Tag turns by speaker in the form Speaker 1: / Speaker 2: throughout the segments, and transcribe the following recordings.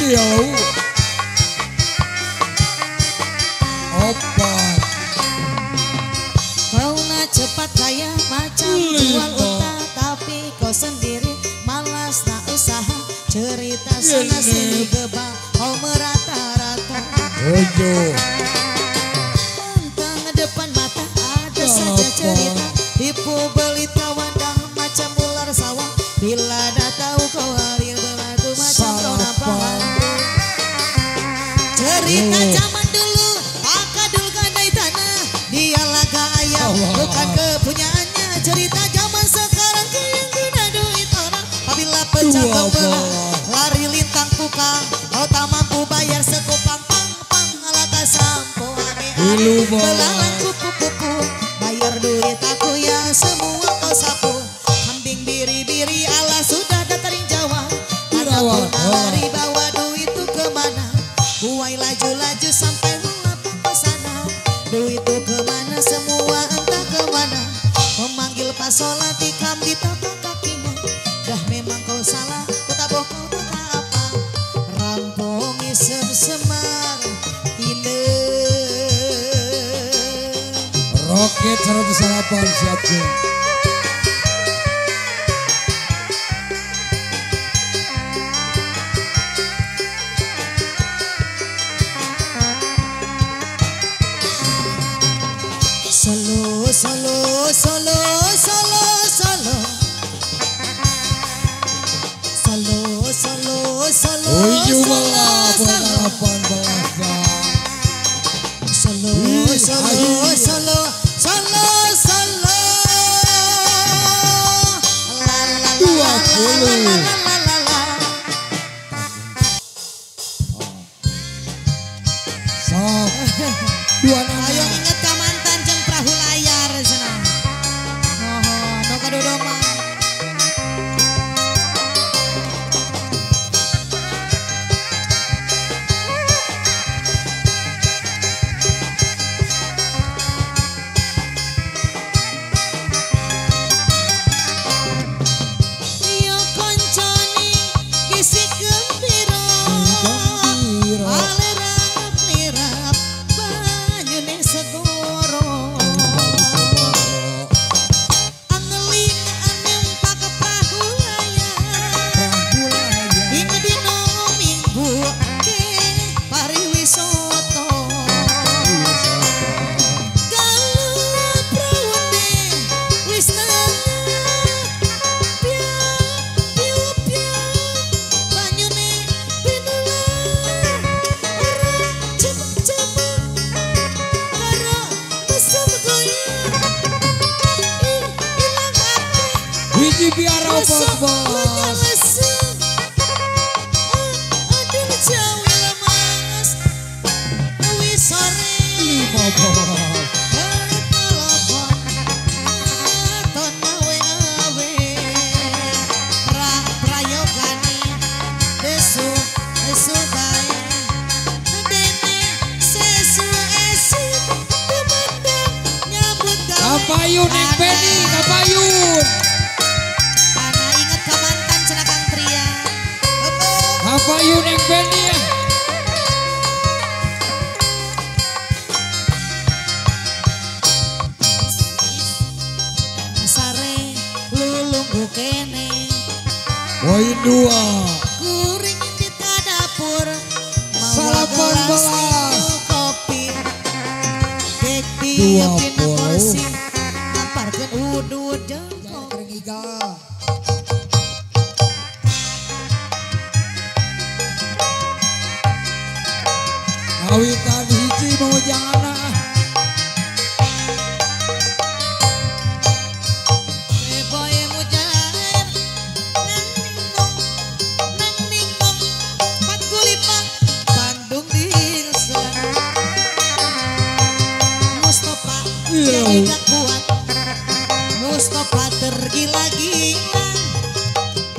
Speaker 1: Iya. Opa.
Speaker 2: Kau nak cepat kaya macam jual unta, tapi kau sendiri malas tak usaha. Cerita sana sini gebang, kau merata-rata.
Speaker 1: Ojo.
Speaker 2: Tentang depan mata ada saja cerita, tipu belita wadah macam ular sawah. Bila dah tahu kau hadir berlaku macam rona pahang. Cerita zaman dulu, akadul kandai tanah, dia laga ayam bukan kepunyaannya. Cerita zaman sekarang yang guna duit orang, apabila pecah belah lari lintang pukang, kau tak mampu bayar sekupang pang alata sampo ame belalang kupu-kupu, bayar duit aku yang semua kau sapu. Kambing biri-biri ala sudah datang Jawa, anakku lari bawa duit itu kemana? Buai laju-laju sampai melapang ke sana. Duit itu kemana semua entah kemana. Memanggil pas sholat ikam di tapak kakinya. Dah memang kau salah, tetap kau tak apa. Rampongi semar tine.
Speaker 1: Roket 108 siapkan.
Speaker 2: Solo, solo, solo, solo, solo. Solo, solo, solo.
Speaker 1: Uju
Speaker 2: solo,
Speaker 1: bola
Speaker 2: solo.
Speaker 1: 18
Speaker 2: Solo, solo, solo, solo, solo. La la la la la la la la la.
Speaker 1: Sok. Dua nama.
Speaker 2: Ayo ingat ka mantan jeung perahu layar cenah. Oh, no kadodoma. Yo konconi kisi gembira. Alerap nirap banyune segoro. Angeling anempa ke perahu layar. Ingat dino minggu ke pariwisoto. Kalau perahu deh wis banyune pinular ora cepet-cepet karo mesem goyang ilang akeh
Speaker 1: Wiji biara
Speaker 2: mesem
Speaker 1: bos.
Speaker 2: mesem adil jawi lemas wis sore
Speaker 1: Bos.
Speaker 2: telepon aton awe-awe prayogane desu bae dene sesu tumandang nyambut gawe
Speaker 1: Kapayun yang Benny, kapayun.
Speaker 2: Ana inget ka mantan cenah Kang Tria.
Speaker 1: Kapayun yang Benny ya.
Speaker 2: Sare lulunggu kene
Speaker 1: Poin 2.
Speaker 2: kuring di dapur
Speaker 1: Salapan belas.
Speaker 2: kopi kek
Speaker 1: Dua
Speaker 2: tiupin porsi
Speaker 1: puluh.
Speaker 2: namparkeun udud jengkol
Speaker 1: Rengiga. Kawitan hiji mau jangan.
Speaker 2: boy mujair nang ningong pat kulipang Bandung dirsa Mustafa jadi gak kuat Mustafa tergila-gila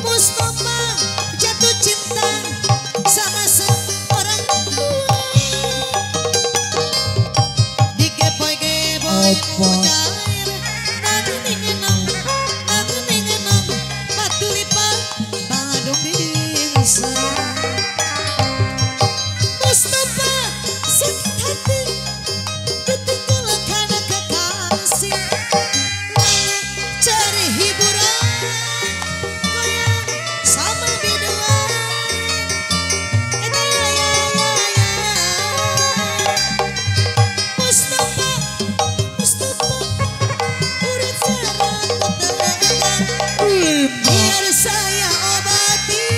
Speaker 2: Mustafa jatuh cinta sama seorang digepoy-gepoy mujair ningenong batu lipa Bandung dirsa asik cari hiburan goyang sama biduan eta ya Mustafa urut sarang tegang biar saya obati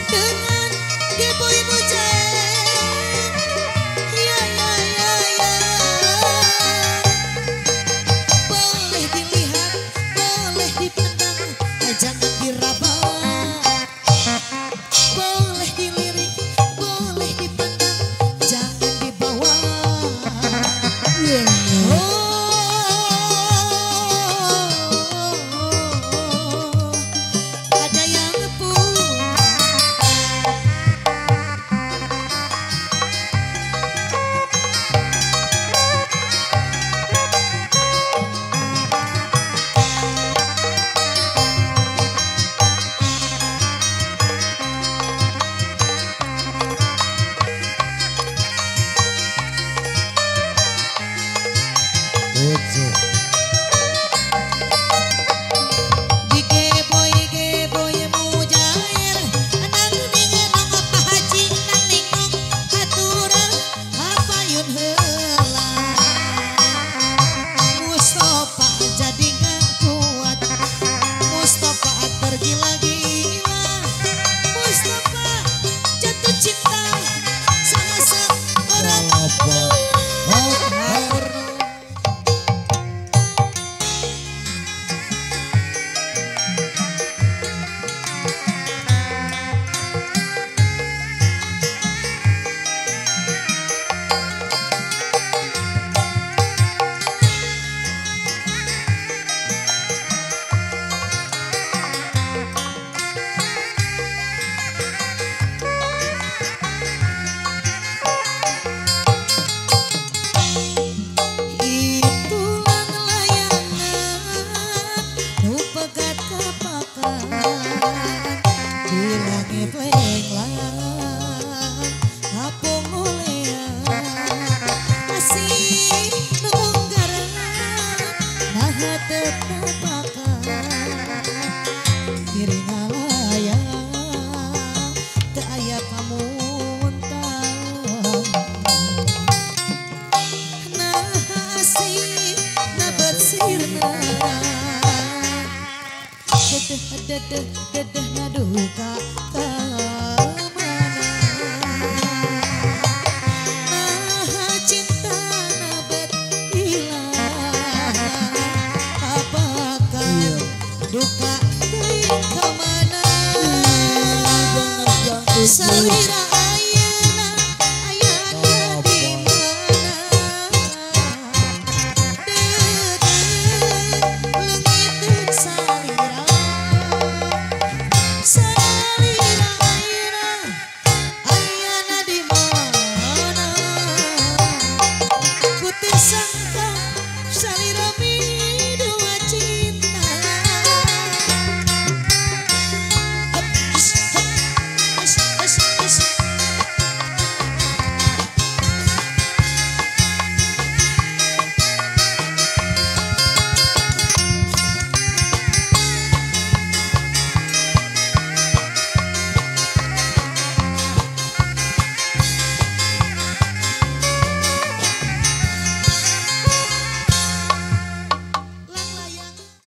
Speaker 2: dengan Geboy Mujahid ya boleh dilihat boleh dipandang jangan diraba boleh dilirik boleh dipandang jangan dibawa ada yang ngepung
Speaker 1: Ojo.
Speaker 2: di Geboy Mujahid nang ningenong apa haji nang ningong haturan hapayun heula Mustafa jadi gak kuat Mustafa tergila-gila Mustafa jatuh cinta sama seorang
Speaker 1: Apa?
Speaker 2: Itulah layangan nu pegat kapakan di langit lenglang apung olean asih nu munggaran nah hateup napakan kiring layang teu aya pamuntang nah asih nabat sirna dedeh naduka kamana nah cinta nabat hilang apakah duka teuing kamana salira